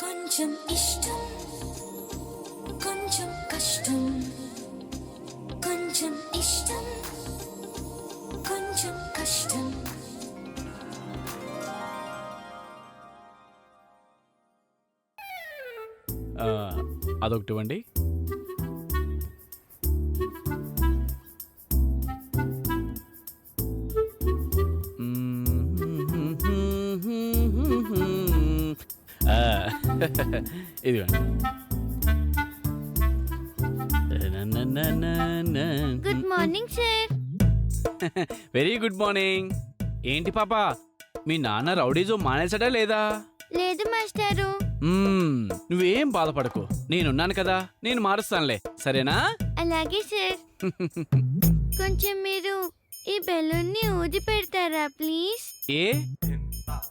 కొంచెం ఇష్టం కొంచెం కష్టం కొంచెం ఇష్టం కొంచెం కష్టం అదొకటి ఇవ్వండి. ఇదిగోండి. Good morning sir. Very good morning. ఏంటి పాప, మీ నాన్న రౌడీజం మానేసాడా లేదా? లేదు మాస్టారు. నువ్వేం బాధపడకు, నేనున్నాను కదా, నేను మారుస్తానులే, సరేనా? అలాగే సార్. కొంచెం మీరు ఈ బెలూన్ ని ఊది పెడతారా ప్లీజ్? ఏ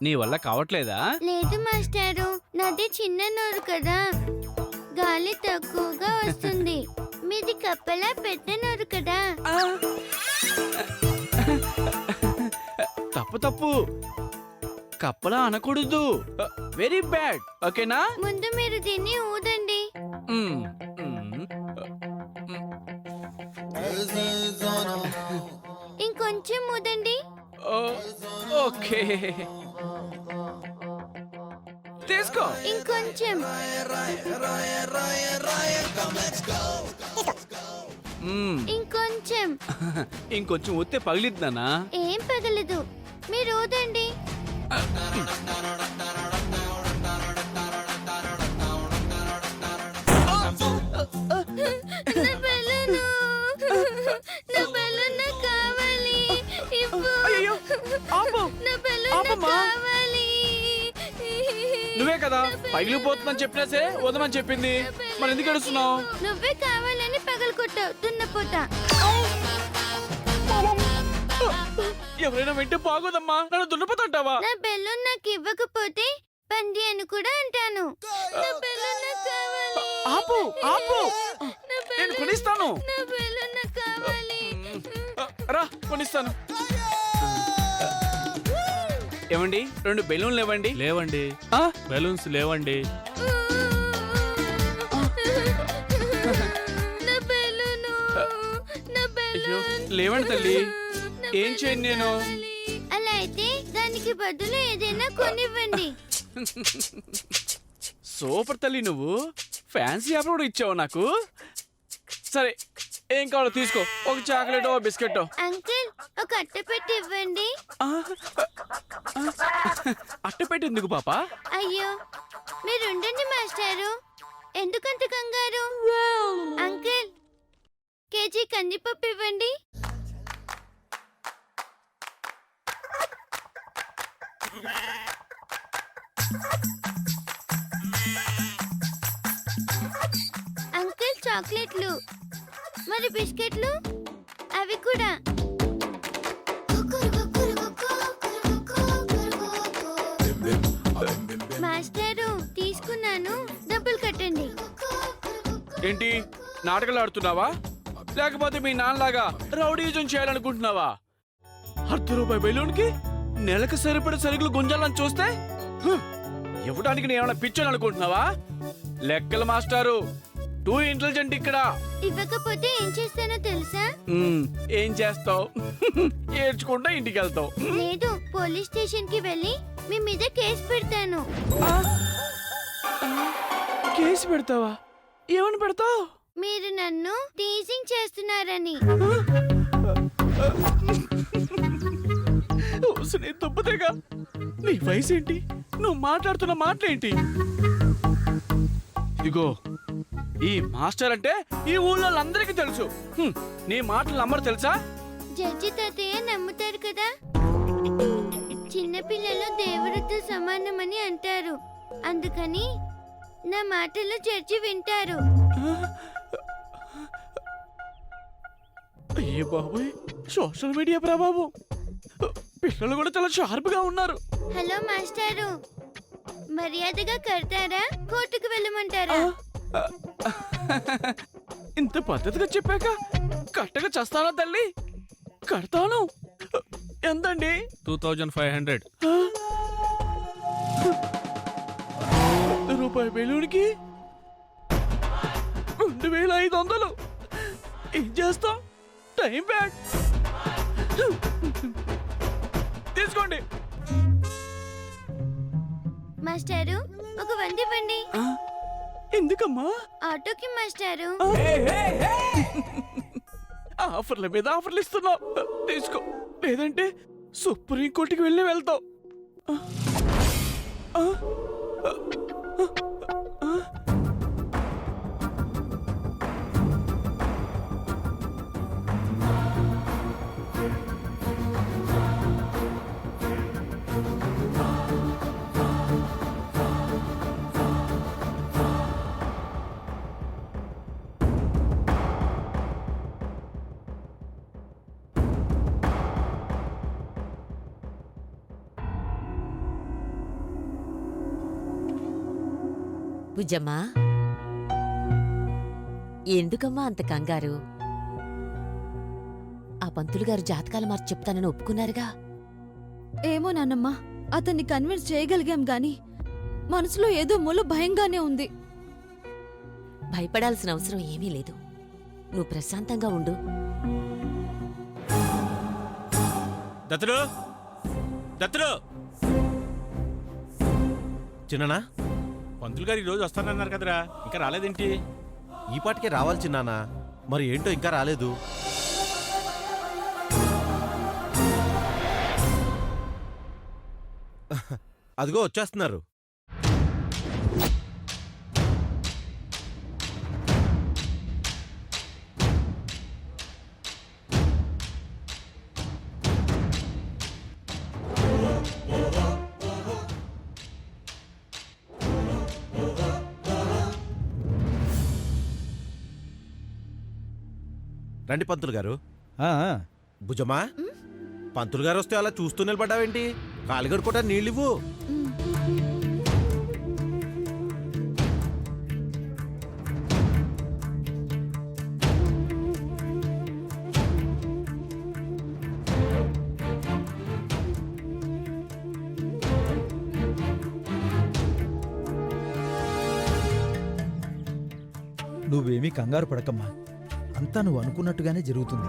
నీ వల్ల కావట్లేదా? లేదు మాస్టారు, నాది చిన్న నోరు కదా, గాలి తక్కువగా వస్తుంది. మీది కప్పలా పెద్ద నోరు కదా. తప్పు తప్పు, కప్పలా అనకూడదు, వెరీ బ్యాడ్, ఓకేనా? ముందు మీరు దీన్ని ఊదండి. ఇంకొంచెం ఊదండి. ఓకే, తీసుకో. ఇంకొంచెం. ఇంకొంచెం. ఇంకొంచెం ఊతే పగిలిద్దానా? ఏం పగలదు, మీరు ఊదండి. నా బెలూను, నా బెలూన్ నాకు కావాలి. ఇవ్వు. ఆపు. నా బెలూన్ నాకు ఆపమ్మా. కావాలి. నువ్వే కదా పగిలిపోతుందని చెప్పినా సరే వదమని చెప్పింది, మరి ఎందుకు ఏడుస్తున్నావు? నువ్వే కావాలని పగలకొట్టావు దున్నపోతా. ఎవరైనా వింటే బాగోదమ్మా, నన్ను దున్నపోతుంటావా? నా బెలూన్ నాకు ఇవ్వకపోతే పంది అని కూడా అంటాను. నా బెలూన్ నాకు కావాలి. ఆపు ఆపు, నా నేను బెలూన్, కొనిస్తాను. నా బెలూన్ నాకు కావాలి. రా కొనిస్తాను. ఏమండి, 2 బెలూన్లు ఇవ్వండి. లేవండి, బెలూన్స్ లేవండి. నా బెలూను, నా అయ్యో బెలూన్. లేవండి తల్లి, నా ఏం చేయను నేను? కావాలి. అలా అయితే దానికి బదులు ఏదైనా కొనివ్వండి. సూపర్ తల్లి, నువ్వు ఫ్యాన్సీ యాప్ కూడా ఇచ్చావు నాకు. సరే, ఏం కావాలో తీసుకో, ఒక చాక్లెట్, ఒక బిస్కెట్. అంకుల్, ఒక అట్టపెట్టి ఇవ్వండి. అట్టపెట్టి ఎందుకు పాప? అయ్యో, మీరు ఉండండి మాస్టారు, ఎందుకంత కంగారు? అంకుల్, కేజీ కందిపప్పు ఇవ్వండి. అంకుల్, చాక్లెట్లు, మరి బిస్కెట్లు అవి కూడా. మాస్టారు, తీసుకున్నాను, డబ్బులు కట్టండి. ఏంటి, నాటకాలు ఆడుతున్నావా? లేకపోతే మీ నాన్నలాగా రౌడీజం చేయాలనుకుంటున్నావా? ₹1 బెలూన్కి నెలకు సరిపడే సరుకులు గుంజాలని చూస్తే ఇవ్వడానికి నేను ఏమైనా పిచ్చాను అనుకుంటున్నావా? లెక్కల మాస్టారు, 2 ఇంటెలిజెంట్ ఇక్కడ. ఇవ్వకపోతే ఏం చేస్తానో తెలుసా? ఏం చేస్తావు? ఏడ్చుకుంటా ఇంటికి వెళ్తావు. లేదు, పోలీస్ స్టేషన్ కి వెళ్ళి మీ మీద కేసు పెడతాను. కేసు పెడతావా? ఏమని పెడతావు? మీరు నన్ను టీజింగ్ చేస్తున్నారని. దుబ్బతేగా, నీ వయసు ఏంటి, నువ్వు మాట్లాడుతున్న మాటలేంటి? ఇదిగో, ఈ మాస్టర్ అంటే ఈ ఊళ్ళో అందరికీ తెలుసు. నీ మాటలు నమ్మరు తెలుసా? జడ్జి తాతయ్య నమ్ముతారు కదా. చిన్నపిల్లలు దేవుడితో సమానమని అంటారు, అందుకని నా మాటలు జడ్జి వింటారు. అయ్యే బాబోయ్, సోషల్ మీడియా ప్రభావం. పిల్లలు కూడా చాలా షార్ప్ గా ఉన్నారు. హలో మాస్టారు, మర్యాదగా కడతారా, కోర్టుకు వెళ్ళమంటారా? ఇంత పద్ధతిగా చెప్పాక కట్టగా చస్తానా తల్లి? కడతాను. ఎంతండి? 2500. రూపాయి బెలూన్కి 2500. ఏం చేస్తాం? Time back. తీసుకోండి. మాస్టారు ఒక 100 ఇవ్వండి. ఎందుకమ్మా? ఆటోకి మాస్టారు. ఆఫర్ల మీద ఆఫర్లు ఇస్తున్నావు. తీసుకో, లేదంటే సుప్రీం కోర్టుకి వెళ్తావు. బుజ్జమ్మా, ఎందుకమ్మా అంత కంగారు? ఆ పంతులు గారు జాతకాలు మార్చి చెప్తానని ఒప్పుకున్నారుగా. ఏమో నాన్నమ్మా, అతన్ని కన్విన్స్ చేయగలిగాం గాని మనసులో ఏదో మూల భయంగానే ఉంది. భయపడాల్సిన అవసరం ఏమీ లేదు. నువ్వు ప్రశాంతంగా ఉండు. దత్తుడు, దత్తుడు, చిన్ననా, పంతులు గారు ఈరోజు వస్తానన్నారు కదరా, ఇంకా రాలేదేంటి? ఈ పాటికే రావాలి చిన్నానా. మరి ఏంటో ఇంకా రాలేదు. అదిగో వచ్చేస్తున్నారు. రండి పంతులు గారు. భుజమా, పంతులు గారు వస్తే అలా చూస్తూ నిలబడ్డావేంటి? కాలు కడుకోవటా నీళ్ళివ్వు. నువ్వేమీ కంగారు పడకమ్మా, అంతా నువ్వు అనుకున్నట్టుగానే జరుగుతుంది.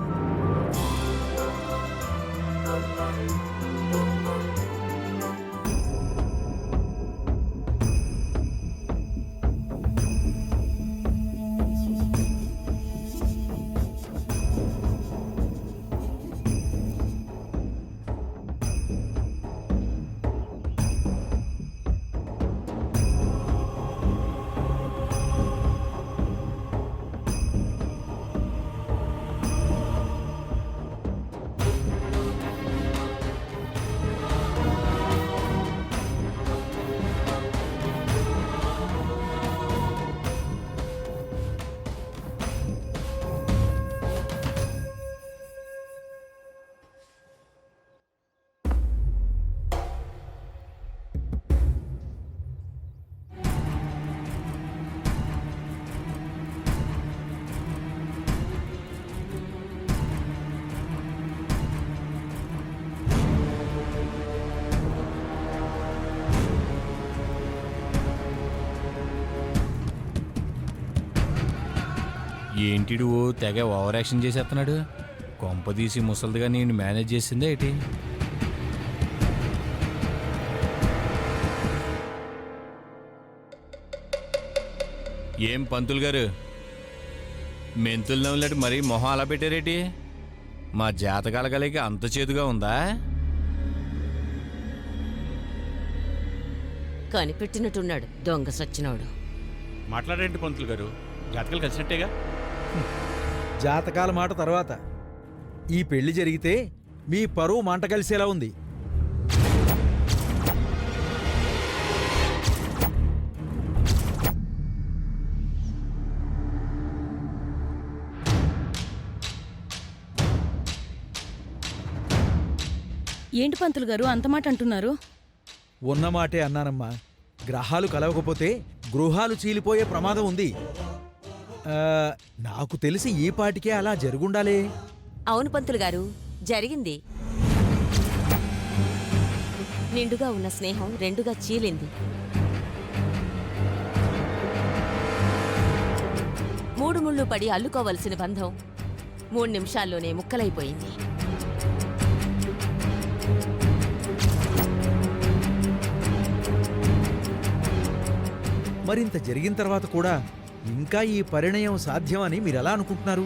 ఏంటిడు తెగ ఓవర్ యాక్షన్ చేసేస్తున్నాడు? కొంపదీసి ముసలిదిగా నేను మేనేజ్ చేసిందే ఏంటి? ఏం పంతులు గారు, మెంతులు నవ్వులట్టు మరీ మొహం అలా పెట్టారేటి? మా జాతకాల కలిగి అంత చేదుగా ఉందా? కనిపెట్టినట్టున్నాడు దొంగ సచ్చినోడు. మాట్లాడేంటి పంతులు గారు, జాతకాలు కలిసినట్టేగా? జాతకాల మాట తర్వాత, ఈ పెళ్లి జరిగితే మీ పరువు మంట కలిసేలా ఉంది. ఏంటి పంతులు గారు అంత మాట అంటున్నారు? ఉన్నమాటే అన్నానమ్మా. గ్రహాలు కలవకపోతే గృహాలు చీలిపోయే ప్రమాదం ఉంది. నాకు తెలిసి ఈ పాటికే అలా జరుగుండాలే. అవును పంతులు గారు, జరిగింది. నిండుగా ఉన్న స్నేహం రెండుగా చీలింది. మూడు ముళ్ళు పడి అల్లుకోవలసిన బంధం 3 నిమిషాల్లోనే ముక్కలైపోయింది. మరింత జరిగిన తర్వాత కూడా ఇంకా ఈ పరిణయం సాధ్యమని మీరెలా అనుకుంటున్నారు?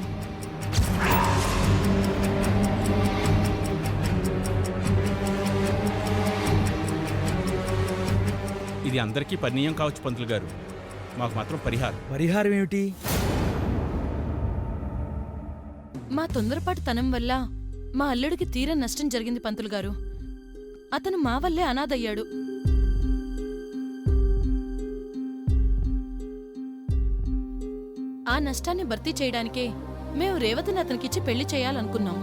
ఇది అందరికీ పరిణయం కావచ్చు పంతులు గారు, మాకు మాత్రం పరిహారం. పరిహారం ఏమిటి? మా తొందరపాటు తనం వల్ల మా అల్లుడికి తీర నష్టం జరిగింది పంతులు గారు. అతను మా వల్లే అనాథయ్యాడు. ఆ నష్టాన్ని భర్తీ చేయడానికే మేము రేవతిని అతనికిచ్చి పెళ్లి చేయాలనుకున్నాం.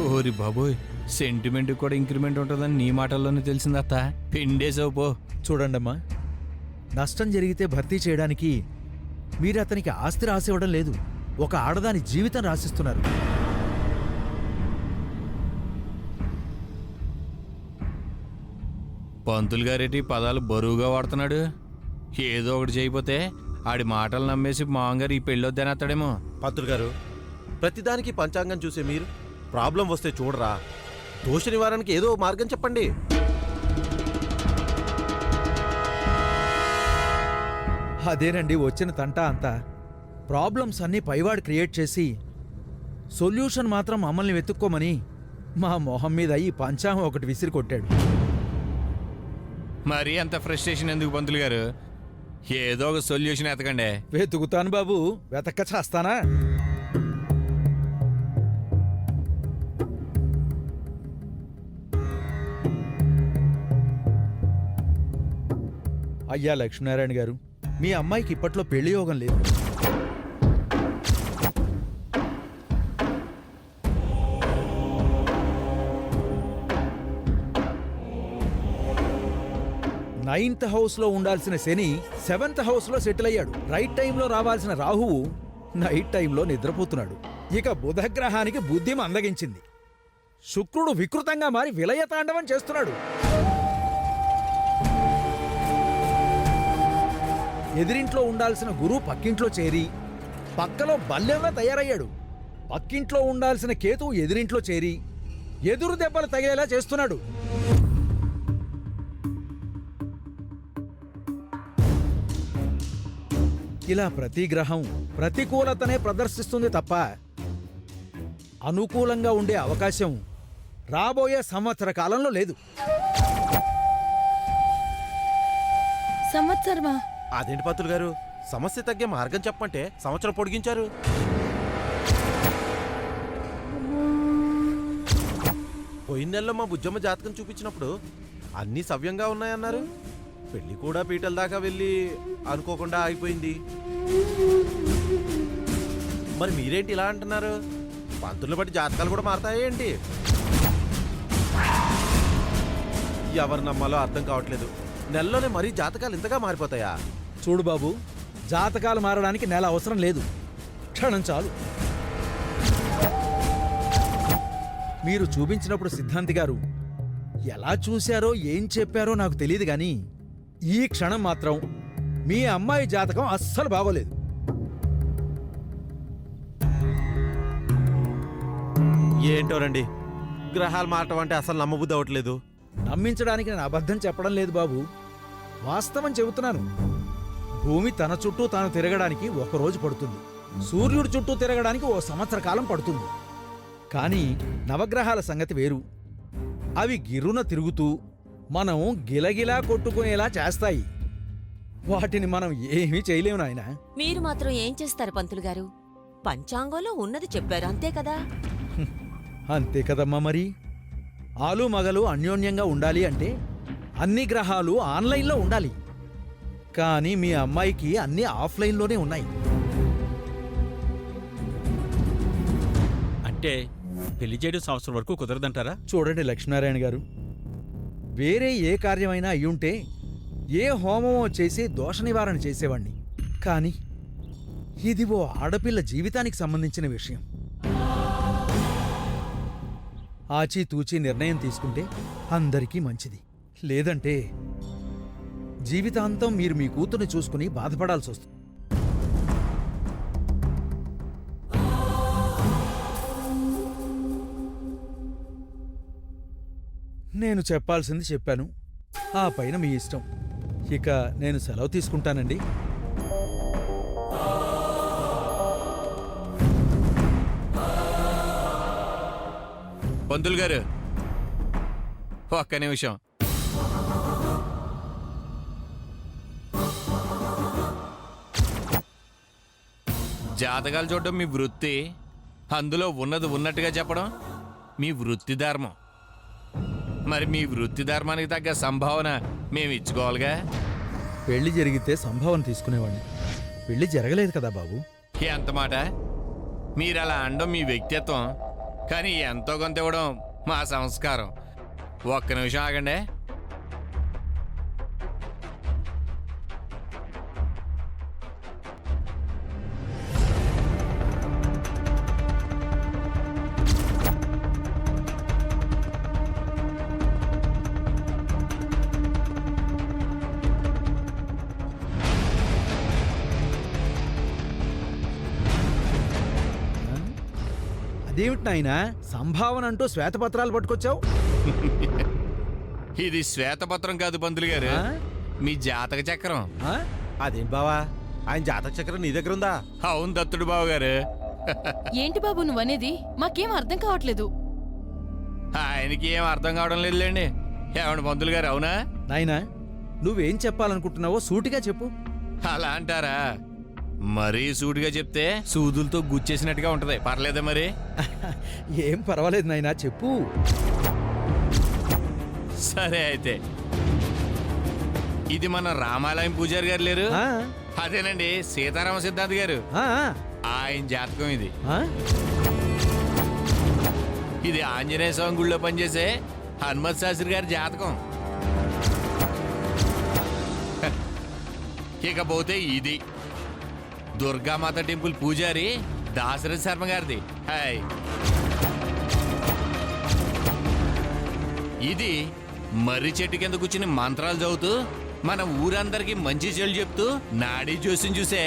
ఓరి బాబోయ్, సెంటిమెంట్ కూడా ఇంక్రిమెంట్ ఉంటుందని నీ మాటల్లోనే తెలిసిందత్త. పిండేసావు పో. చూడండమ్మా, నష్టం జరిగితే భర్తీ చేయడానికి మీరు అతనికి ఆస్తి రాసివ్వడం లేదు, ఒక ఆడదాని జీవితం రాసిస్తున్నారు. పంతులు గారేటి పదాలు బరువుగా వాడుతున్నాడు. ఏదో ఒకటి చేయకపోతే ఆడి మాటలు నమ్మేసి మామగారు ఈ పెళ్ళొద్దని అత్తాడేమో. పంతులు గారు, ప్రతిదానికి పంచాంగం చూసే మీరు ప్రాబ్లం వస్తే చూడరా, దోష నివారణకి ఏదో మార్గం చెప్పండి. అదేనండి వచ్చిన తంట అంతా. ప్రాబ్లమ్స్ అన్నీ పైవాడు క్రియేట్ చేసి సొల్యూషన్ మాత్రం మమ్మల్ని వెతుక్కోమని మా మొహం మీద ఈ పంచాంగం ఒకటి విసిరి కొట్టాడు. మరీ అంత ఫ్రస్ట్రేషన్ ఎందుకు పంతులు గారు? ఏదో ఒక సొల్యూషన్ ఎతకండి. వెతుకుతాను బాబు, వెతక్క చేస్తానా? అయ్యా లక్ష్మీనారాయణ గారు, మీ అమ్మాయికి ఇప్పట్లో పెళ్లి యోగం లేదు. నైన్త్ హౌస్ లో ఉండాల్సిన శని 7th హౌస్ లో సెటిల్ అయ్యాడు. రైట్ టైంలో రావాల్సిన రాహువు నైట్ టైంలో నిద్రపోతున్నాడు. ఇక బుధగ్రహానికి బుద్ధి మందగించింది. శుక్రుడు వికృతంగా మారి విలయతాండవం చేస్తున్నాడు. ఎదిరింట్లో ఉండాల్సిన గురు పక్కింట్లో చేరి పక్కలో బల్లెంలా తయారయ్యాడు. పక్కింట్లో ఉండాల్సిన కేతువు ఎదిరింట్లో చేరి ఎదురు దెబ్బలు తగిలేలా చేస్తున్నాడు. ఇలా ప్రతి గ్రహం ప్రతికూలతనే ప్రదర్శిస్తుంది తప్ప అనుకూలంగా ఉండే అవకాశం రాబోయే సంవత్సర కాలంలో లేదు. సంవత్సరమా? అదేంటి పంతులు గారు, సమస్య తగ్గే మార్గం చెప్పంటే సంవత్సరం పొడిగించారు. పోయిన నెలలో మా బుజ్జమ్మ జాతకం చూపించినప్పుడు అన్నీ సవ్యంగా ఉన్నాయన్నారు. పెళ్లి కూడా పీటల దాకా వెళ్ళి అనుకోకుండా ఆగిపోయింది. మరి మీరేంటి ఇలా అంటున్నారు? పంతులు బట్టి జాతకాలు కూడా మారతాయి ఏంటి? ఎవరు నమ్మాలో అర్థం కావట్లేదు. నెలలోనే మరీ జాతకాలు ఇంతగా మారిపోతాయా? చూడు బాబు, జాతకాలు మారడానికి నెల అవసరం లేదు, క్షణం చాలు. మీరు చూపించినప్పుడు సిద్ధాంతి గారు ఎలా చూశారో ఏం చెప్పారో నాకు తెలియదు గాని ఈ క్షణం మాత్రం మీ అమ్మాయి జాతకం అస్సలు బాగోలేదు. ఏంటోనండి, గ్రహాలు మారటం అంటే అసలు నమ్మబుద్ధి అవట్లేదు. నమ్మించడానికి నేను అబద్ధం చెప్పడం లేదు బాబు, వాస్తవం చెబుతున్నాను. భూమి తన చుట్టూ తాను తిరగడానికి 1 రోజు పడుతుంది, సూర్యుడి చుట్టూ తిరగడానికి 1 సంవత్సర కాలం పడుతుంది. కానీ నవగ్రహాల సంగతి వేరు. అవి గిర్రున తిరుగుతూ మనం గిలగిలా కొట్టుకునేలా చేస్తాయి. వాటిని మనం ఏమీ చేయలేము నాయనా. మీరు మాత్రం ఏం చేస్తారు పంతులు గారు? పంచాంగంలో ఉన్నది చెప్పారు, అంతే కదా? అంతే కదమ్మా. మరి ఆలు మగలు అన్యోన్యంగా ఉండాలి అంటే అన్ని గ్రహాలు ఆన్లైన్లో ఉండాలి. కానీ మీ అమ్మాయికి అన్నీ ఆఫ్లైన్లోనే ఉన్నాయి. అంటే పెళ్లి చేయడం సంవత్సరం వరకు కుదరదంటారా? చూడండి లక్ష్మీనారాయణ గారు, వేరే ఏ కార్యమైనా అయ్యుంటే ఏ హోమమో చేసి దోష నివారణ చేసేవాణ్ణి. కానీ ఇది ఓ ఆడపిల్ల జీవితానికి సంబంధించిన విషయం. ఆచితూచి నిర్ణయం తీసుకుంటే అందరికీ మంచిది. లేదంటే జీవితాంతం మీరు మీ కూతుర్ని చూసుకుని బాధపడాల్సి వస్తుంది. నేను చెప్పాల్సింది చెప్పాను. ఆ పైన మీ ఇష్టం. ఇక నేను సెలవు తీసుకుంటానండి. పంతులు గారు ఒక్క నిమిషం. జాతకాలు చూడడం మీ వృత్తి, అందులో ఉన్నది ఉన్నట్టుగా చెప్పడం మీ వృత్తి ధర్మం. మరి మీ వృత్తి ధర్మానికి తగ్గ సంభావన మేము ఇచ్చుకోవాలిగా. పెళ్లి జరిగితే సంభావన తీసుకునేవాడిని. పెళ్లి జరగలేదు కదా బాబు. ఎంత మాట! మీరు అలా అనడం మీ వ్యక్తిత్వం, కానీ ఎంతో కొంత ఇవ్వడం మా సంస్కారం. ఒక్క నిమిషం ఆగండి. అదేమిటి నాయనా, సంభావన అంటూ శ్వేతపత్రాలు పట్టుకొచ్చావు? ఇది శ్వేతపత్రం కాదు పంతులు గారు, ఆ? మీ జాతక చక్రం. ఆ? అదేంటి బావా, ఆయన జాతక చక్రం నీ దగ్గర ఉందా? అవును దత్తుడు బాబు గారు. ఏంటి బాబు నువ్వనేది? మాకేం అర్థం కావట్లేదు. ఆయనకి ఏం అర్థం కావడం లేదులేండి. ఏమండి పంతులు గారు, అవునా? నాయనా, నువ్వేం చెప్పాలనుకుంటున్నావో సూటిగా చెప్పు. అలా అంటారా? మరీ సూటిగా చెప్తే సూదులతో గుచ్చేసినట్టుగా ఉంటది. పర్లేదా మరి? ఏం పర్వాలేదు నాయనా, చెప్పు. సరే అయితే, ఇది మన రామాలయం పూజారి గారు లేరు, ఆ? అదేనండి సీతారామ సిద్ధాంత్ గారు, ఆ? ఆయన జాతకం ఇది. ఆ? ఇది ఆంజనేయ స్వామి గుళ్ళో పనిచేసే హనుమత్ శాస్త్రి గారి జాతకం. ఇకపోతే ఇది దుర్గామాత టెంపుల్ పూజారి దాశరథ శర్మ గారిది. హాయ్. ఇది మర్రి చెట్టు కింద కూర్చుని మంత్రాలు చదువుతూ మన ఊరందరికి మంచి చెడు చెప్తూ నాడీ జోస్యం చూసే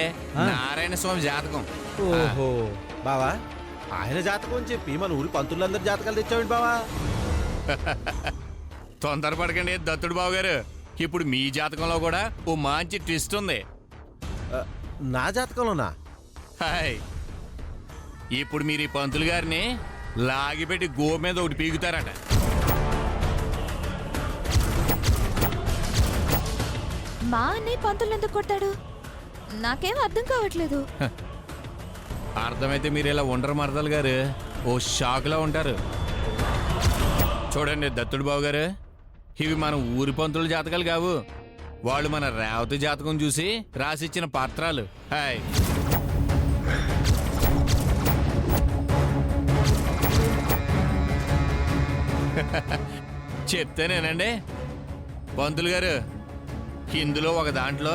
నారాయణ స్వామి జాతకం. ఓహో. బావా, ఆయన జాతకం అని చెప్పి మన ఊరి పంతులందరి జాతకాలు తెచ్చావండి బావా? తొందరపడకండి దత్తుడు బాబు గారు, ఇప్పుడు మీ జాతకంలో కూడా ఓ మంచి ట్విస్ట్ ఉంది. ఆ, నా జాతకంలోనా? హాయ్. ఇప్పుడు మీరు ఈ పంతులు గారిని లాగిపెట్టి గో మీద ఒకటి పీకుతారట. మా అన్నయ్య పంతులు ఎందుకు కొట్టాడు? నాకేం అర్థం కావట్లేదు. అర్థమైతే మీరు ఇలా ఉండరు మరదలు గారు, ఓ షాక్లో ఉంటారు. చూడండి దత్తుడు బాబు గారు, ఇవి మన ఊరి పంతుల జాతకాలు కావు. వాళ్ళు మన రేవతి జాతకం చూసి రాసిచ్చిన పత్రాలు. హాయ్. చెప్తేనేనండి పంతులు గారు, ఇందులో ఒక దాంట్లో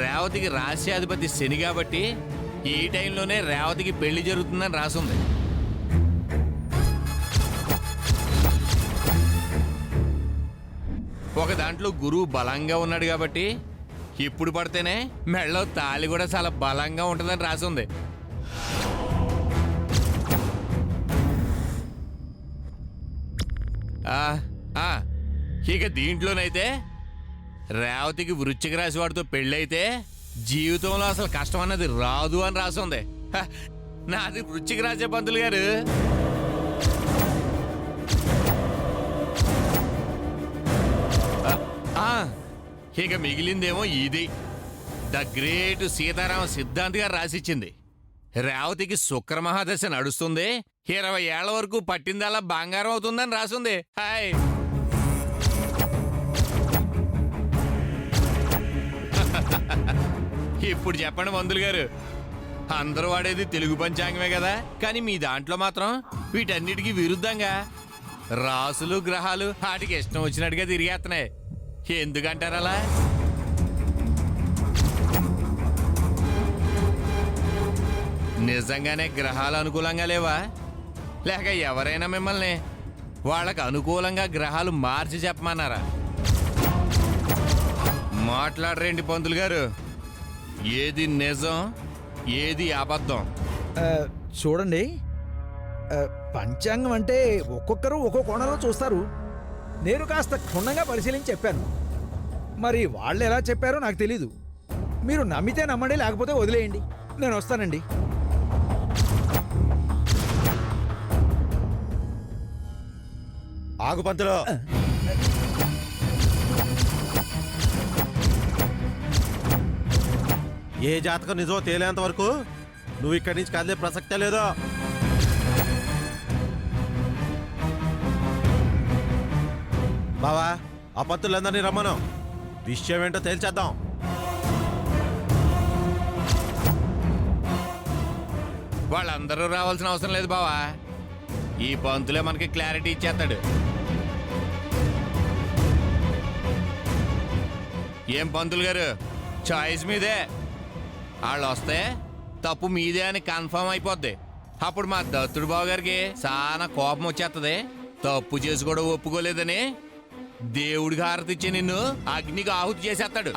రేవతికి రాశ్యాధిపతి శని కాబట్టి ఈ టైంలోనే రేవతికి పెళ్లి జరుగుతుందని రాసుంది. ఒక దాంట్లో గురువు బలంగా ఉన్నాడు కాబట్టి ఇప్పుడు పడితేనే మెళ్ళలో తాళి కూడా చాలా బలంగా ఉంటుందని రాసుంది. ఇక దీంట్లోనైతే రేవతికి వృశ్చిక రాశి వాడితో పెళ్ళైతే జీవితంలో అసలు కష్టం అన్నది రాదు అని రాసుంది. నాది వృశ్చిక రాశి పంతులు గారు. ఇక మిగిలిందేమో ఇది ద గ్రేట్ సీతారామ సిద్ధాంత్ గారు రాసిచ్చింది. రేవతికి శుక్ర మహాదశ నడుస్తుంది, 20 ఏళ్ల వరకు పట్టిందల్లా బంగారం అవుతుందని రాసుంది. హాయ్. ఇప్పుడు చెప్పండి మందులు గారు, అందరూ వాడేది తెలుగు పంచాంగమే కదా, కానీ మీ దాంట్లో మాత్రం వీటన్నిటికీ విరుద్ధంగా రాసులు గ్రహాలు వాటికి ఇష్టం వచ్చినట్టుగా తిరిగేస్తున్నాయి. ఎందుకంటారు అలా? నిజంగానే గ్రహాలు అనుకూలంగా లేవా, లేక ఎవరైనా మిమ్మల్ని వాళ్ళకు అనుకూలంగా గ్రహాలు మార్చి చెప్పమన్నారా? మాట్లాడరేంటి పంతులు గారు, ఏది నిజం ఏది అబద్ధం? చూడండి, పంచాంగం అంటే ఒక్కొక్కరు ఒక్కో కోణంలో చూస్తారు. నేను కాస్త క్షుణ్ణంగా పరిశీలించి చెప్పాను. మరి వాళ్ళు ఎలా చెప్పారో నాకు తెలీదు. మీరు నమ్మితే నమ్మండి, లేకపోతే వదిలేయండి. నేను వస్తానండి. ఆగు పంతులు. ఏ జాతకం నిజమో తేలేంత వరకు నువ్వు ఇక్కడి నుంచి కదిలే ప్రసక్తే లేదో. బావా, ఆ పంతులందరినీ రమ్మను. విషయం ఏంటో తేల్చేద్దాం. వాళ్ళందరూ రావాల్సిన అవసరం లేదు బావా. ఈ పంతులే మనకి క్లారిటీ ఇచ్చేస్తాడు. ఏం పంతులు గారు, చాయిస్ మీదే. వాళ్ళు వస్తే తప్పు మీదే అని కన్ఫర్మ్ అయిపోద్ది. అప్పుడు మా దత్తుడు బావ గారికి చాలా కోపం వచ్చేస్తుంది. తప్పు చేసి కూడా ఒప్పుకోలేదని దేవుడికి హారతి ఇచ్చి నిన్ను అగ్నికి ఆహుతి చేసేస్తాడు.